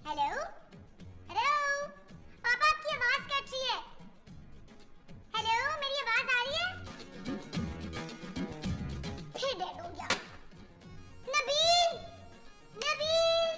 Hello hello पापा, आपकी आवाज कट रही है। हेलो, मेरी आवाज आ रही है? फिर डेड हो गया। नबील, नबील,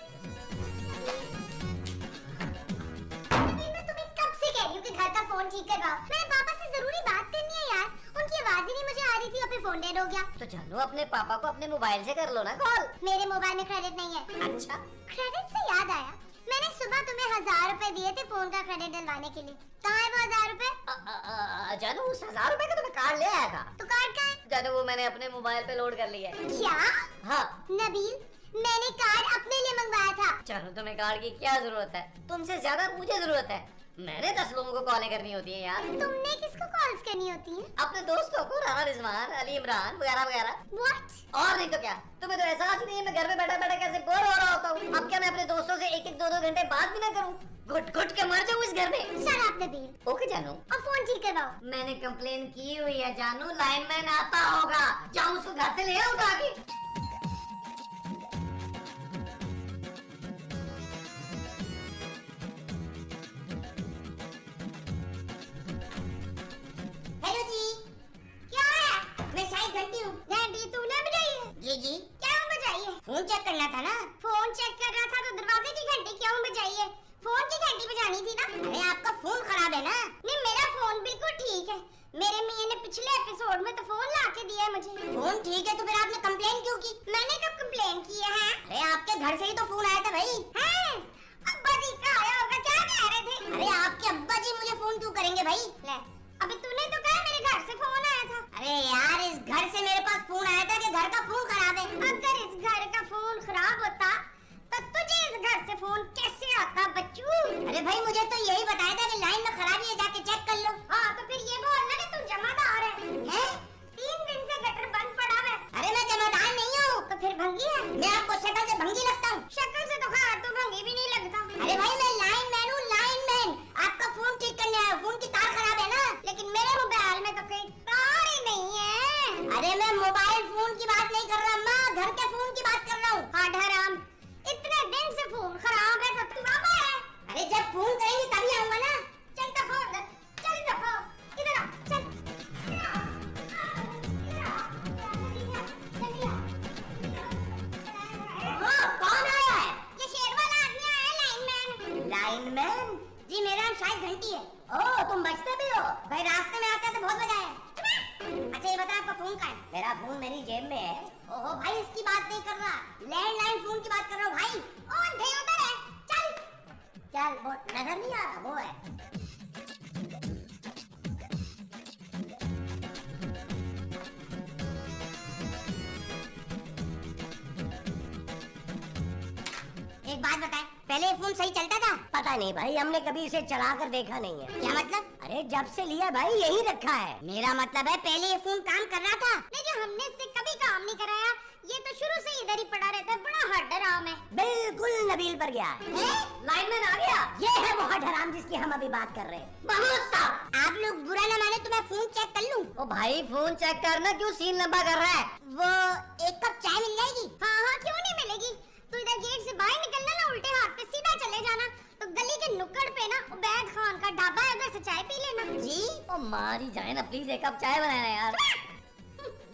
नबील, मैं तुम्हें कब से कह रही हूँ कि घर का फोन ठीक करवाओ। मैंने पापा से जरूरी बात करनी है यार, उनकी आवाज ही नहीं मुझे आ रही थी और फिर फोन डेड हो गया। तो जानू अपने पापा को अपने मोबाइल से कर लो ना कॉल। मेरे मोबाइल में क्रेडिट नहीं है। अच्छा, क्रेडिट से याद आया, मैंने सुबह तुम्हें 1000 रुपए दिए थे फोन का क्रेडिट डलवाने के लिए। कहाँ है वो 1000 रुपए? जानू उस 1000 रुपए का तो मैं कार्ड ले आया था। तो कार्ड कहाँ है? जानू वो मैंने अपने मोबाइल पे लोड कर लिया है। क्या? हाँ नबील, मैंने कार्ड अपने लिए मंगवाया था। जानू तुम्हें कार्ड की क्या जरूरत है, तुमसे ज्यादा मुझे जरूरत है। मैंने 10 लोगों को कॉलें करनी होती है यार। तुमने किसको कॉल्स करनी होती है? अपने दोस्तों को, राना रिजवान, अली इमरान वगैरह वगैरह। What? और नहीं तो क्या, तुम्हें तो एहसास ही नहीं है मैं घर में बैठा बैठा कैसे बोर हो रहा होता हूँ। अब क्या मैं अपने दोस्तों से एक एक दो दो घंटे बात भी ना करूँ, घुट घुट के मर जाऊँ इस घर में। Shut up, Nabeel. ओके जानू, और फोन ठीक करवाओ। मैंने कंप्लेन की हुई है जानू, लाइनमैन आता होगा, जाऊँ उसको घर से ले उठा के। हेलो जी, क्या है? मैं शायद घंटी हूँ। घंटी तूने बजाई है? जी जी, क्या बजाई है? फोन चेक करना था ना। फोन चेक कर रहा था तो दरवाजे की घंटी क्यों बजाई है? फोन की घंटी बजानी थी ना। अरे आपका फोन खराब है ना। नहीं, मेरा फोन बिल्कुल ठीक है। मेरे मियां ने पिछले एपिसोड में तो फोन ला के दिया है मुझे। फोन ठीक है तो फिर आपने कंप्लेन क्यों की? मैंने कब कंप्लेन की है? अरे आपके घर से ही तो फोन आया था भाई। हैं? अब्बा जी का आया होगा, क्या कह रहे थे? अरे आपके अब्बा जी मुझे फोन क्यों करेंगे भाई? ले, अभी तूने तो कहा मेरे घर से फोन आया था। अरे यार, इस घर से मेरे पास फोन आया था कि घर का फोन खराब है। अगर इस घर का फोन खराब होता तो तुझे इस घर से फोन कैसे आता बच्चू? अरे भाई, मुझे तो यही बताया था कि लाइन में खराबी है, जाके चेक कर लो। हाँ, तो फिर ये बोलना कि तू जमादार है। हैं? 3 दिन से गटर बंद पड़ा है। अरे मैं जमादार नहीं हूँ। तो फिर भंगी है? मैं आपको शक्ल से भंगी लगता हूँ? शक्ल से तो खैर तू भंगी भी नहीं लगता। अरे भाई, मैं लाइनमैन हूँ, लाइनमैन। आपका फोन ठीक करने आया, फोन की तार खराब है ना। लेकिन मेरे मोबाइल में तो कोई तार ही नहीं है। अरे मैं मोबाइल फोन की बात नहीं कर रहा अम्मा, घर के फोन की बात कर रहा हूँ। हाँ हराम, इतने दिन से फोन खराब है तो तू बाबा है। अरे जब फोन करेंगे तभी आऊंगा ना। चल तो फोन दे, चल इधर आओ, इधर आ, चल इधर आ, इधर आ, जल्दी आ। हाँ, कौन आया है? ये शेर वाला आदमी आया है, लाइनमैन। लाइनमैन जी, मेरा नाम शायद घंटी है। ओह, तुम बचते भी हो भाई, रास्ते में आते तो बहुत मजा आया। अच्छा ये बता, आपका फोन कहाँ है? मेरा फोन मेरी जेब में है। ओहो भाई, इसकी बात नहीं कर रहा, लैंडलाइन फोन की बात कर रहा हूँ भाई। ओ अंधे उधर है, चल। चल, वो नजर नहीं आ रहा, वो है। एक बात बताए, पहले ये फोन सही चलता था? पता नहीं भाई, हमने कभी इसे चला कर देखा नहीं है। क्या मतलब? अरे जब से लिया भाई यही रखा है। मेरा मतलब है पहले ये फोन काम कर रहा था। लेकिन हमने इससे कभी काम नहीं कराया, ये तो शुरू से इधर ही पड़ा रहता है, बड़ा हड्डराम है। बिल्कुल नबील पर गया है। लाइनमैन आ गया, ये है वो हराम जिसकी हम अभी बात कर रहे हैं। बहुत साहब, आप लोग बुरा न माने तो मैं फोन चेक कर लूं? ओ भाई, फोन चेक करना, क्यों सीन लंबा कर रहा है? वो एक कप चाय मिल जाएगी? हाँ हाँ, क्यों नहीं मिलेगी। तू इधर गेट से बाहर निकलना ना, उल्टे हाथ पे सीधा चले जाना, तो गली के नुक्कड़ पे ना उबैद खान का ढाबा है, उधर से चाय पी लेना। जी? ओ मारी जाए ना, प्लीज एक कप चाय बनाना यार।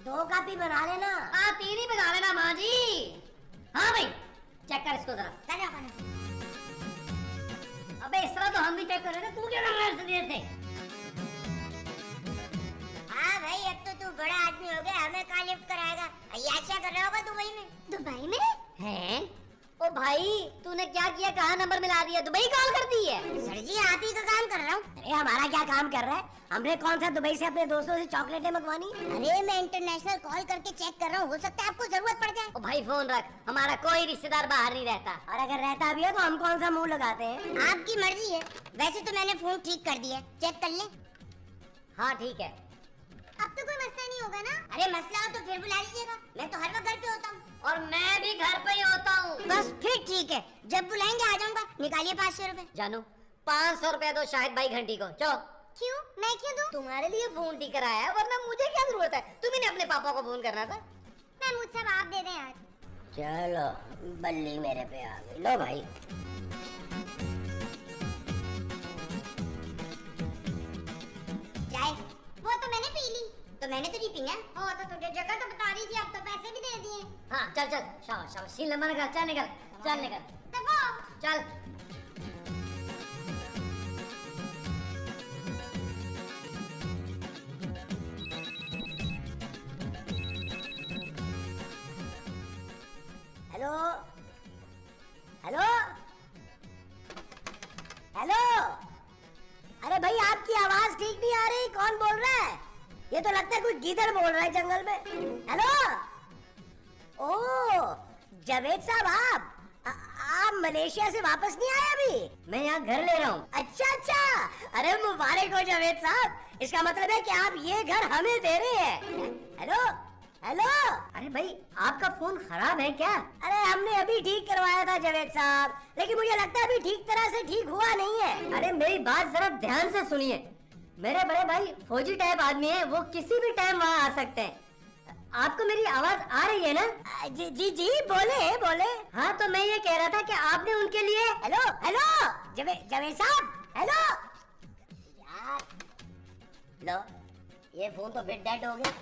2 कप ही बना लेना। हाँ 3 ही बना लेना माँ जी। हाँ भाई, चेक कर इसको जरा। अबे इस तरह तो हम भी चेक कर रहे थे, तू क्या कर रहा है थे? हाँ भाई, अब तो तू बड़ा आदमी हो गया, हमें कहाँ लिफ्ट कराएगा? अय्याशा कर रहा होगा दुबई में। दुबई में? हैं? ओ भाई, तूने क्या किया, कहाँ नंबर मिला दिया, दुबई कॉल कर दी है? सर जी, आप ही का काम कर रहा हूँ। अरे हमारा क्या काम कर रहा है, हमने कौन सा दुबई से अपने दोस्तों से चॉकलेटें मंगवानी? अरे मैं इंटरनेशनल कॉल करके चेक कर रहा हूँ, हो सकता है आपको जरूरत पड़ जाए। ओ भाई फोन रख, हमारा कोई रिश्तेदार बाहर नहीं रहता, और अगर रहता भी है तो हम कौन सा मुंह लगाते हैं? आपकी मर्जी है, वैसे तो मैंने फोन ठीक कर दिया, चेक कर ले। हाँ ठीक है। अब तो कोई मसला नहीं होगा ना? अरे मसला हो तो फिर बुला लीजिएगा, मैं तो हर वक्त घर पे होता हूँ। और मैं भी घर पे ही होता हूँ। बस फिर ठीक है, जब बुलाएंगे आ जाऊंगा। निकालिए 500 रुपए। जानू 500 रुपए दो शाहिद भाई घंटी को, चलो। क्यों, मैं क्यों दूं? तुम्हारे लिए फोन ठीक कराया है, वरना मुझे क्या जरूरत है, तुम्ही ने अपने पापा को फोन करना था। मैं मुझसे आप दे दें यार। चलो बल्ली मेरे पे आ गई, लो भाई। तो मैंने तो नहीं पी ना। ओ तो तुझे जगह तो बता रही थी, अब तो पैसे भी दे दिए। हाँ चल चल, शाबाश शाबाश, सीन लंबा निकल, चल निकल, चल निकल, देखो चल। हेलो हेलो हेलो, अरे भाई आपकी आवाज ठीक नहीं आ रही, कौन बोल रहा है? ये तो लगता है कोई गीदड़ बोल रहा है जंगल में। हेलो, ओ जावेद साहब, आप मलेशिया से वापस नहीं आए अभी? मैं यहाँ घर ले रहा हूँ। अच्छा अच्छा, अरे मुबारक हो जावेद साहब, इसका मतलब है कि आप ये घर हमें दे रहे हैं। हेलो हेलो, अरे भाई आपका फोन खराब है क्या? अरे हमने अभी ठीक करवाया था जावेद साहब, लेकिन मुझे लगता है अभी ठीक तरह से ठीक हुआ नहीं है। अरे मेरी बात जरा ध्यान से सुनिए, मेरे बड़े भाई फौजी टाइप आदमी है, वो किसी भी टाइम वहाँ आ सकते हैं। आपको मेरी आवाज आ रही है ना? जी जी जी, बोले बोले। हाँ तो मैं ये कह रहा था कि आपने उनके लिए। हेलो हेलो जावेद साहब, हेलो यार, लो ये फोन तो फिर डेड हो गया।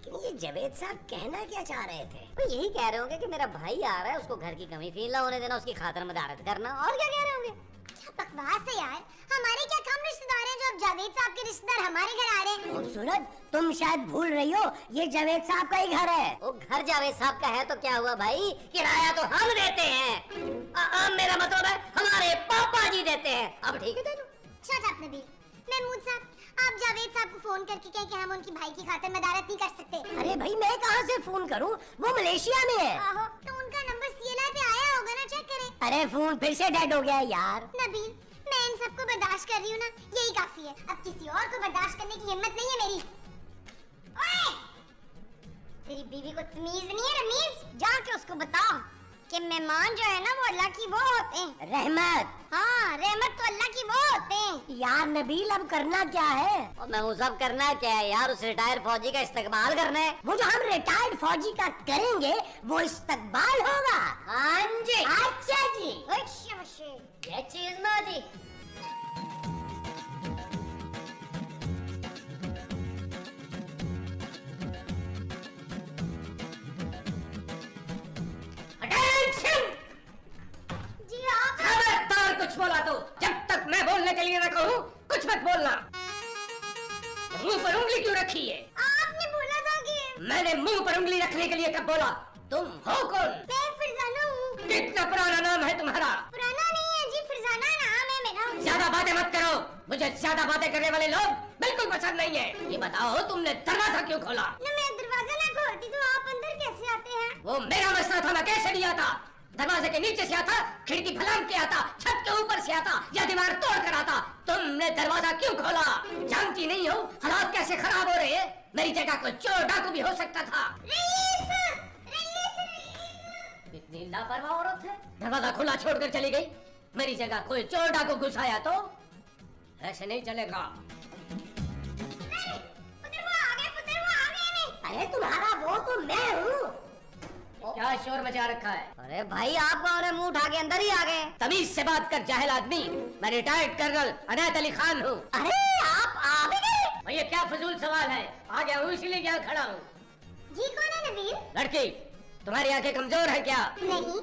लेकिन ये जावेद साहब कहना क्या चाह रहे थे? वो यही कह रहे होंगे कि मेरा भाई आ रहा है, उसको घर की कमी फील ना होने देना, उसकी खातिर मदारत करना, और क्या कह रहे होंगे। क्या बकवास है यार, हमारे क्या कम रिश्तेदार हैं जो अब जावेद साहब के रिश्तेदार हमारे घर आ रहे हैं। खूबसूरत, तुम शायद भूल रही हो, ये जावेद साहब का ही घर है। वो घर जावेद साहब का है तो क्या हुआ भाई, किराया तो हम देते हैं। मेरा मतलब है हमारे पापा जी देते हैं। अब ठीक है तेरे? Shut up Nabeel. महमूद साहब, आप जावेद साहब को फोन करके कहें कि हम उनकी भाई की खातिर मदारत नहीं कर सकते। अरे भाई मैं कहाँ से फोन करूँ, वो मलेशिया में है। आहो, तो उनका नंबर सीएलआर पे आया होगा ना, चेक करें। अरे फोन फिर से डेड हो गया है यार। नबील, मैं इन सबको बर्दाश्त कर रही हूँ ना, यही काफी है, अब किसी और को बर्दाश्त करने की हिम्मत नहीं है मेरी। ओए! तेरी बीवी को तमीज नहीं है रमीज, जाके उसको बताओ कि मेहमान जो है ना वो अल्लाह की वो होते हैं। रहमत। हाँ, रहमत तो अल्लाह की वो होते हैं। यार नबील, अब करना क्या है? और मैं वो सब करना क्या है यार, उस रिटायर्ड फौजी का इस्तकबाल करना है। वो जो हम रिटायर्ड फौजी का करेंगे वो इस्तकबाल होगा। हाँ जी। अच्छा जी। ये चीज ना जी। जी आप खबरदार कुछ बोला तो जब तक मैं बोलने के लिए न कहूँ कुछ मत बोलना। मुंह पर उंगली क्यों रखी है? आपने बोला था कि मैंने मुंह पर उंगली रखने के लिए कब बोला? तुम हो कौन? मैं फिरजाना हूँ। कितना पुराना नाम है तुम्हारा? पुराना नहीं है जी, फिरजाना नाम है मेरा। ज्यादा बातें मत करो, मुझे ज्यादा बातें करने वाले लोग बिल्कुल पसंद नहीं है। ये बताओ तुमने दरवाजा क्यों खोला? ना मैं दरवाजा ना खोलती तो आप अंदर कैसे आते हैं? वो मेरा मसला था, मैं कैसे नहीं आता। दरवाजे के नीचे से आता, खिड़की फलांग के आता, छत के ऊपर से आता या दीवार तोड़ कर आता। तुमने दरवाजा क्यों खोला? जानती नहीं हो हालात कैसे खराब हो रहे हैं? मेरी जगह कोई चोर डाकू भी हो सकता था। इतनी लापरवाह औरत है, दरवाजा खुला छोड़कर चली गई। मेरी जगह कोई चोर डाकू घुस आया तो ऐसे नहीं चलेगा। अरे तुम्हारा वो तो मैं हूँ। क्या शोर मचा रखा है? अरे भाई आप कौन है, मुंह उठा के अंदर ही आ गए। तमीज से बात कर जाहिल आदमी, मैं रिटायर्ड कर्नल अनायत अली खान हूँ। अरे आप आ भी गए? भैया क्या फजूल सवाल है, आ गया हूँ इसलिए यहाँ खड़ा हूँ। जी कौन है नबील? लड़की, तुम्हारी आंखें कमजोर है क्या? नहीं,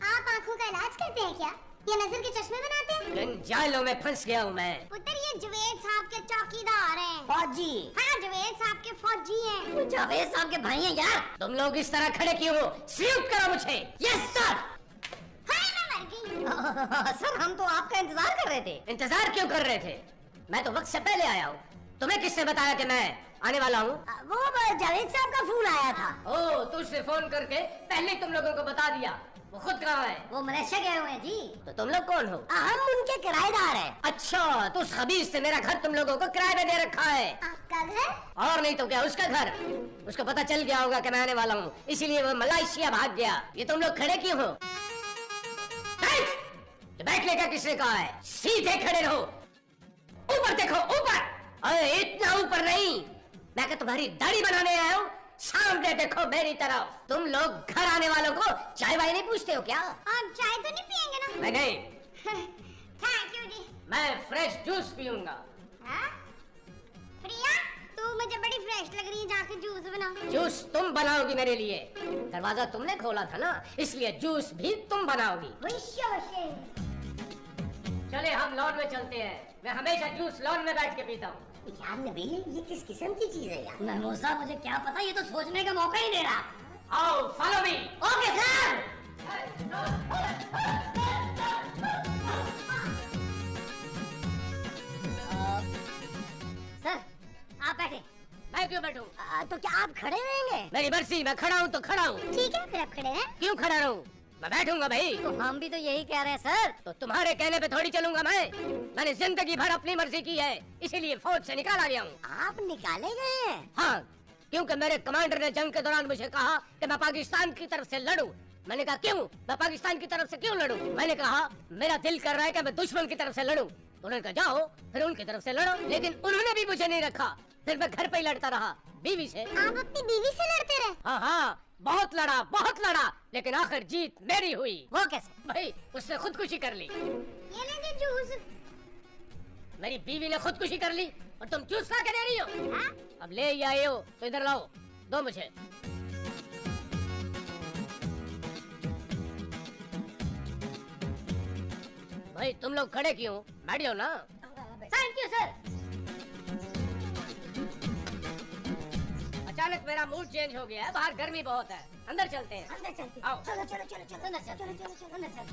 आप आँखों का इलाज करते हैं क्या, या नजर के चश्मे बनाते हैं? इन जालों में फंस गया हूँ मैं। पुत्र ये जावेद साहब के चौकीदार हैं। फौजी। हाँ, जावेद साहब के फौजी हैं। वो जावेद साहब के भाई हैं यार। तुम लोग इस तरह खड़े क्यों हो? सल्यूट करो मुझे। Yes sir. हाय मैं मर गई। सर हम तो आपका इंतजार कर रहे थे। इंतजार क्यों कर रहे थे? मैं तो वक्त से पहले आया हूँ। तुम्हें किसने बताया कि मैं आने वाला हूँ? वो जावेद साहब का फोन आया था। ओ, तो उसने फोन करके पहले तुम लोगों को बता दिया। वो खुद कहाँ है? वो मलेशिया गए हुए हैं जी। तो तुम लोग कौन हो? हम उनके किराएदार हैं। अच्छा, तो उस खबीस ने मेरा घर तुम लोगों को किराए में दे रखा है। आपका घर? और नहीं तो क्या, उसका घर। उसको पता चल गया होगा कि मैं आने वाला हूँ, इसीलिए वो मलेशिया भाग गया। ये तुम लोग खड़े क्यों हो? बैठने का किसने कहा है? सीधे खड़े रहो। ऊपर देखो, ऊपर। अरे इतना ऊपर नहीं, मैं क्या तुम्हारी दाढ़ी बनाने आया हूँ? सामने देखो मेरी तरफ। तुम लोग घर आने वालों को चाय वाय नहीं पूछते हो क्या? आप चाय तो नहीं पियेंगे ना? मैं नहीं, थैंक यू जी। मैं फ्रेश जूस पीऊंगा। हाँ? प्रिया, तू मुझे बड़ी फ्रेश लग रही है, जाके जूस बनाओ। जूस तुम बनाओगी मेरे लिए? दरवाजा तुमने खोला था ना, इसलिए जूस भी तुम बनाओगी। चले हम लॉन में चलते हैं, मैं हमेशा जूस लॉन में बैठ के पीता हूँ। यार नबील, ये किस किस्म की चीज है यार? महमूद साहब मुझे क्या पता, ये तो सोचने का मौका ही दे रहा। आओ follow me. Okay sir. Sir आप बैठे। मैं क्यों बैठूं? तो क्या आप खड़े रहेंगे? मेरी मर्जी, मैं खड़ा हूँ तो खड़ा हूँ। ठीक है, फिर आप खड़े हैं। क्यों खड़ा रहूं? मैं बैठूंगा भाई। तो हम भी तो यही कह रहे हैं सर। तो तुम्हारे कहने पे थोड़ी चलूंगा मैं। मैंने जिंदगी भर अपनी मर्जी की है, इसीलिए फौज से निकाला गया हूँ। आप निकाले गए हैं? हाँ, क्योंकि मेरे कमांडर ने जंग के दौरान मुझे कहा कि मैं पाकिस्तान की तरफ से लड़ूं। मैंने कहा क्यों? मैं पाकिस्तान की तरफ से क्यों लड़ूं? मैंने कहा मेरा दिल कर रहा है कि मैं दुश्मन की तरफ से लड़ूं। उन्होंने कहा जाओ फिर उनकी तरफ से लड़ो, लेकिन उन्होंने भी मुझे नहीं रखा। फिर मैं घर पे ही लड़ता रहा बीवी से। आप अपनी बीवी से लड़ते रहे? हाँ हाँ, बहुत लड़ा, लेकिन आखिर जीत मेरी हुई। वो कैसे? भाई उसने खुदकुशी कर ली। ये लीजिए जूस। मेरी बीवी ने खुदकुशी कर ली और तुम जूस ला के दे रही हो? हाँ? अब ले ही आए हो तो इधर लाओ, दो मुझे। भाई तुम लोग खड़े क्यों? बैठियो ना। Thank you sir. अचानक मेरा मूड चेंज हो गया है, बाहर गर्मी बहुत है, अंदर चलते हैं। अंदर चलते। आओ। चलो चलो चलो चलो अंदर चल, चलो चलो चलो अंदर चल।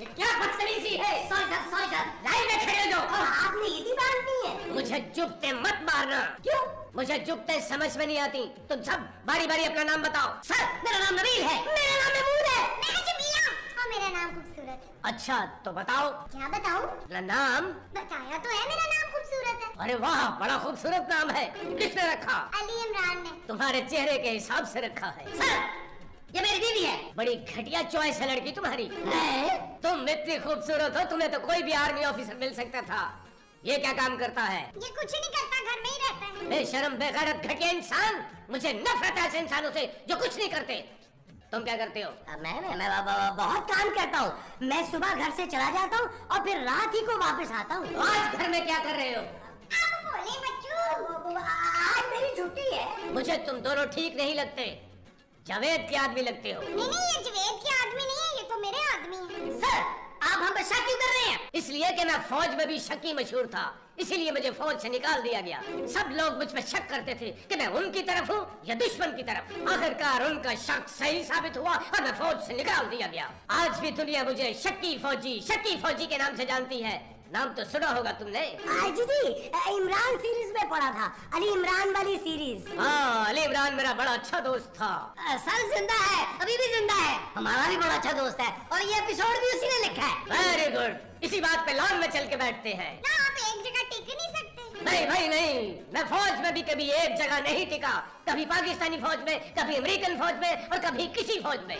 ये क्या बदतमीजी है? Sorry sir. लाइन में खड़े हो जाओ। आपने ये भी बांधनी है? मुझे जुबते मत मारना। क्यों? मुझे जुबते समझ में नहीं आती। तुम सब बारी बारी अपना नाम बताओ। सर मेरा नाम नबील है। मेरा नाम महमूद है। मैं जमीला और मेरा नाम खूबसूरत है। अच्छा तो बताओ क्या बताऊं? अपना नाम। बताया तो है, मेरा नाम खूबसूरत है। अरे वाह, बड़ा खूबसूरत नाम है। किसने रखा? अली इमरान ने। तुम्हारे चेहरे के हिसाब से रखा है। सर ये मेरी बीवी है। बड़ी घटिया चॉइस है लड़की तुम्हारी। तुम इतनी खूबसूरत हो, तुम्हें तो कोई भी आर्मी ऑफिसर मिल सकता था। ये क्या काम करता है? ये कुछ नहीं करता, घर में ही रहता है। बेशरम बेगैरत घटिया इंसान। मुझे नफरत है ऐसे इंसानों से जो कुछ नहीं करते। तुम क्या करते हो? मैं बहुत काम करता हूँ। मैं सुबह घर से चला जाता हूँ और फिर रात ही को वापस आता हूँ। आज घर में क्या कर रहे हो? आप बोले बच्चों। आज मेरी छुट्टी है। मुझे तुम दोनों ठीक नहीं लगते। जावेद के आदमी लगते हो। नहीं, ये जवेद के आदमी नहीं है, ये तो मेरे आदमी है। सर आप हम पे शक क्यों कर रहे हैं? इसलिए कि मैं फौज में भी शकी मशहूर था, इसीलिए मुझे फौज से निकाल दिया गया। सब लोग मुझ पर शक करते थे कि मैं उनकी तरफ हूँ या दुश्मन की तरफ। आखिरकार उनका शक सही साबित हुआ और मैं फौज से निकाल दिया गया। आज भी दुनिया मुझे शक्की फौजी के नाम से जानती है। नाम तो सुना होगा तुमने। जी इमरान सीरीज में पढ़ा था, अली इमरान वाली सीरीज। हाँ, अली इमरान मेरा बड़ा अच्छा दोस्त था। सर जिंदा है, अभी भी जिंदा है। हमारा भी बड़ा अच्छा दोस्त है और ये एपिसोड भी उसी ने लिखा है। Very good. इसी बात पे लॉन में चल के बैठते हैं। ना आप एक जगह टिक नहीं सकते। नहीं भाई नहीं, मैं फौज में भी कभी एक जगह नहीं टिका। कभी पाकिस्तानी फौज में, कभी अमेरिकन फौज में और कभी किसी फौज में।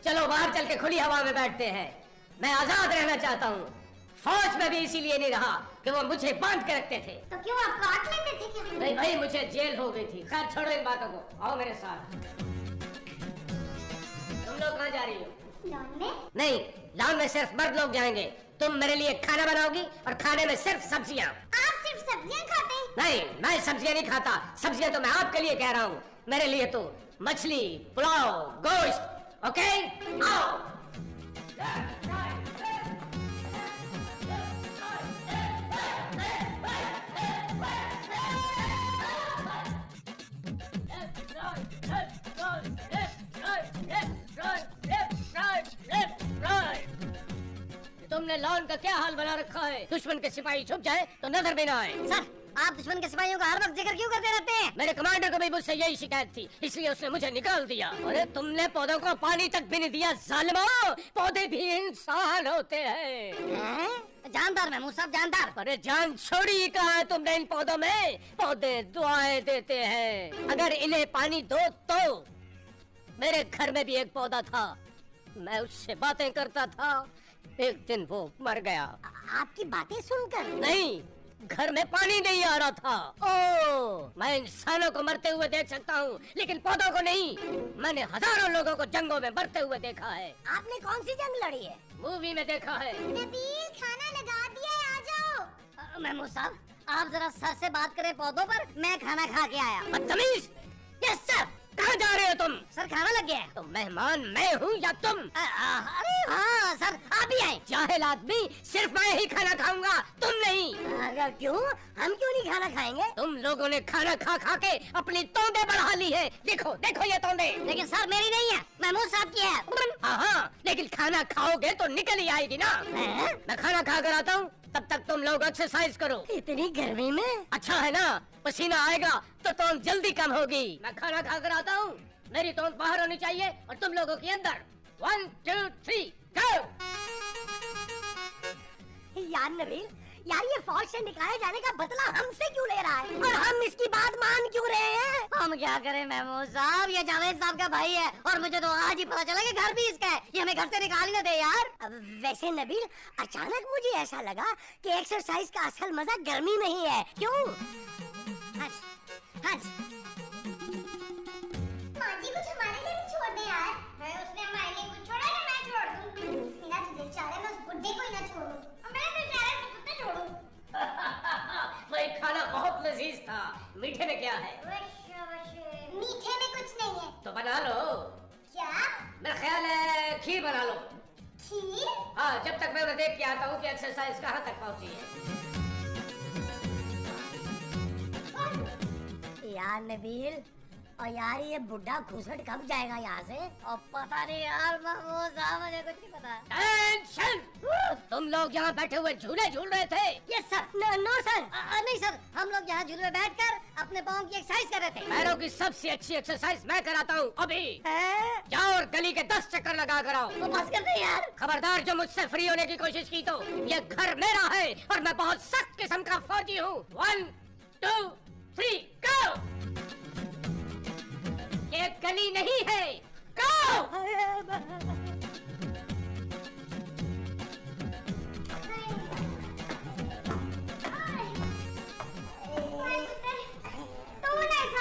चलो बाहर चल के खुली हवा में बैठते हैं। मैं आजाद रहना चाहता हूँ। फौज में भी इसीलिए नहीं रहा कि वो मुझे बांध के रखते थे। तो क्यों आप काट लेते थे क्या? नहीं भाई, मुझे जेल हो गई थी। खैर छोड़ो इन बातों को, आओ मेरे साथ। तुम लोग कहाँ जा रही हो? लॉन में? नहीं, लॉन में सिर्फ मर्द लोग जाएंगे। तुम मेरे लिए खाना बनाओगी और खाने में सिर्फ सब्जियाँ। आप सिर्फ सब्जियां खाते हैं? नहीं, मैं सब्जियाँ नहीं खाता। सब्जियाँ तो मैं आपके लिए कह रहा हूँ। मेरे लिए तो मछली, पुलाव, गोश्त। ओके, आओ। तुमने लॉन का क्या हाल बना रखा है? दुश्मन के सिपाही छुप जाए तो नजर भी ना आए। सर आप दुश्मन के सिपाहियों का हर वक्त जिक्र क्यों करते रहते हैं? मेरे कमांडर को भी मुझसे यही शिकायत थी, इसलिए उसने मुझे निकाल दिया। अरे तुमने पौधों को पानी तक भी नहीं दिया जालिमो। पौधे भी इंसान होते हैं। जानदार महमूद साहब, जानदार। अरे जान छोड़ी कहाँ है तुमने इन पौधों में? पौधे दुआएं देते हैं। अगर इन्हें पानी दो तो। मेरे घर में भी एक पौधा था, मैं उससे बातें करता था। एक दिन वो मर गया। आपकी बातें सुनकर? नहीं, घर में पानी नहीं आ रहा था। ओह, मैं इंसानों को मरते हुए देख सकता हूँ, लेकिन पौधों को नहीं। मैंने हजारों लोगों को जंगों में मरते हुए देखा है। आपने कौन सी जंग लड़ी है? मूवी में देखा है। नबील खाना लगा दिया है, आ जाओ। महमूद साहब, आप जरा सर से बात करें पौधों पर। मैं खाना खा के आया। बदतमीज! Yes sir. कहाँ जा रहे हो तुम? सर खाना लग गया है। तो मेहमान मैं हूँ या तुम? अरे हाँ सर, आप भी आए। जाहिल आदमी, सिर्फ मैं ही खाना खाऊंगा, तुम नहीं। क्यों? हम क्यों नहीं खाना खाएंगे? तुम लोगों ने खाना खा खा के अपनी तोंदे बढ़ा ली है। देखो देखो ये तोंदे। लेकिन सर मेरी नहीं है, महमूद साहब की है। हाँ, लेकिन खाना खाओगे तो निकल ही आएगी ना। मैं खाना खा कर आता हूँ, तब तक तुम लोग एक्सरसाइज करो। इतनी गर्मी में? अच्छा है ना, पसीना आएगा तो तोंद जल्दी कम होगी। मैं खाना खा कर आता हूँ, मेरी तोंद बाहर होनी चाहिए और तुम लोगों की अंदर। 1 2 3 गो। यार नबील, यार ये फौज से निकाले जाने का बदला हमसे क्यों ले रहा है और हम इसकी बात मान क्यों रहे हैं? हम क्या करें महमूद साहब, ये जावेद साहब का भाई है और मुझे तो आज ही पता चला कि घर भी इसका है। ये हमें घर से निकाल ही ना दे यार। अब वैसे नबील, अचानक मुझे ऐसा लगा कि एक्सरसाइज का असल मजा गर्मी में ही है। क्यों? हंस हंस। माँ जी कुछ हमारे लिए भी छोड़ दे यार। है उसने हमारे लिए कुछ छोड़ा है ना, मैं छोड़ दूँ। मेरा तो दिल चाह रहा है मैं उस बुड्ढे को ही ना छोड़ूं। और मेरा दिल चाह रहा है मैं कुत्ता छोड़ूं। भाई खाना बहुत लजीज था। मीठे में क्या है? मीठे में कुछ नहीं है। तो बना लो। क्या? मेरा ख्याल है खीर बना लो। खीर? हाँ, जब तक मैं उन्हें देख के आता हूँ कि एक्सरसाइज कहाँ तक पहुँची है। यार नबील, और यार ये बुढ़ा घुसट कब जाएगा यहाँ से? और पता नहीं यार महमूद साहब, मुझे कुछ नहीं पता। टेंशन! तुम लोग यहाँ बैठे हुए झूले झूल रहे थे। Yes sir. नो सर, नहीं सर, हम लोग यहाँ झूले में बैठकर अपने पाँव की एक्सरसाइज कर रहे थे। पैरों की सबसे अच्छी एक्सरसाइज मैं कराता हूँ अभी। जाओ और गली के 10 चक्कर लगा कर आओ। वो बस कर दे यार। खबरदार जो मुझसे फ्री होने की कोशिश की तो ये घर मेरा है और मैं बहुत सख्त किस्म का फौजी हूँ। 1 2 3 गो। ये गली नहीं है। गो।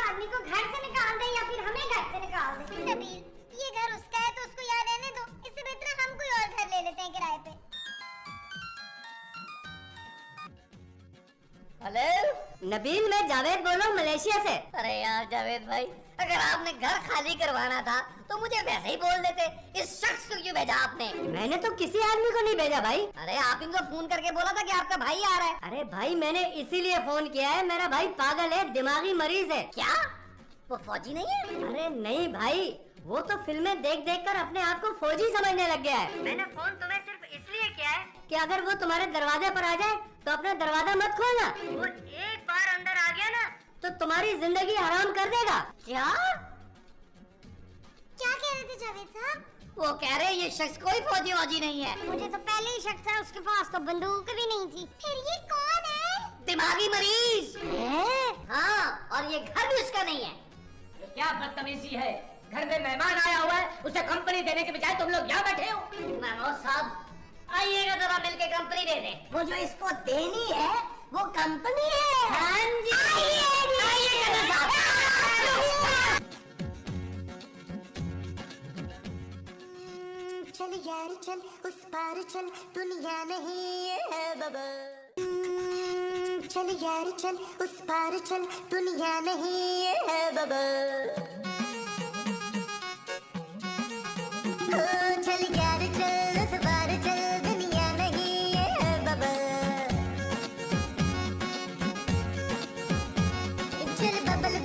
आदमी को घर से निकाल दे या फिर हमें घर से निकाल दे। नबील, ये घर उसका है तो उसको यहाँ रहने दो। इससे बेहतर हम कोई और घर ले लेते हैं किराए पे। हेलो नबील, मैं जावेद बोल रहा हूँ मलेशिया से। अरे यार जावेद भाई, अगर आपने घर खाली करवाना था तो मुझे वैसे ही बोल देते। इस शख्स को क्यों भेजा आपने? मैंने तो किसी आदमी को नहीं भेजा भाई। अरे आप इनको फोन करके बोला था कि आपका भाई आ रहा है। अरे भाई मैंने इसीलिए फोन किया है, मेरा भाई पागल है, दिमागी मरीज है। क्या वो फौजी नहीं है? अरे नहीं भाई, वो तो फिल्में देख देख कर अपने आप को फौजी समझने लग गया है। मैंने फोन तुम्हें सिर्फ इसलिए किया है कि अगर वो तुम्हारे दरवाजे पर आ जाए तो अपना दरवाजा मत खोलना। वो एक बार अंदर आ गया ना तो तुम्हारी जिंदगी हराम कर देगा। क्या कह रहे थे जावेद साहब? वो कह रहे ये शख्स कोई फौजी वौजी नहीं है। मुझे तो पहले ही शक था, उसके पास तो बंदूक भी नहीं थी। फिर ये कौन है? दिमागी मरीज है। हाँ, और ये घर भी उसका नहीं है। क्या बदतमीजी है, घर में मेहमान आया हुआ है, उसे कंपनी देने के बजाय तुम लोग यहाँ बैठे हो। महमूद साहब आइएगा, जरा मिलके कंपनी दे दें। वो जो इसको देनी है वो कंपनी है। हाँ जी, आइएगा साहब। चल यार चल, उस पार चल, दुनिया नहीं है बाबा। चल यार चल, उस पार चल, दुनिया नहीं है बाबा। चल यार चल, उस पार चल, दुनिया नहीं है बाबा। चल बबल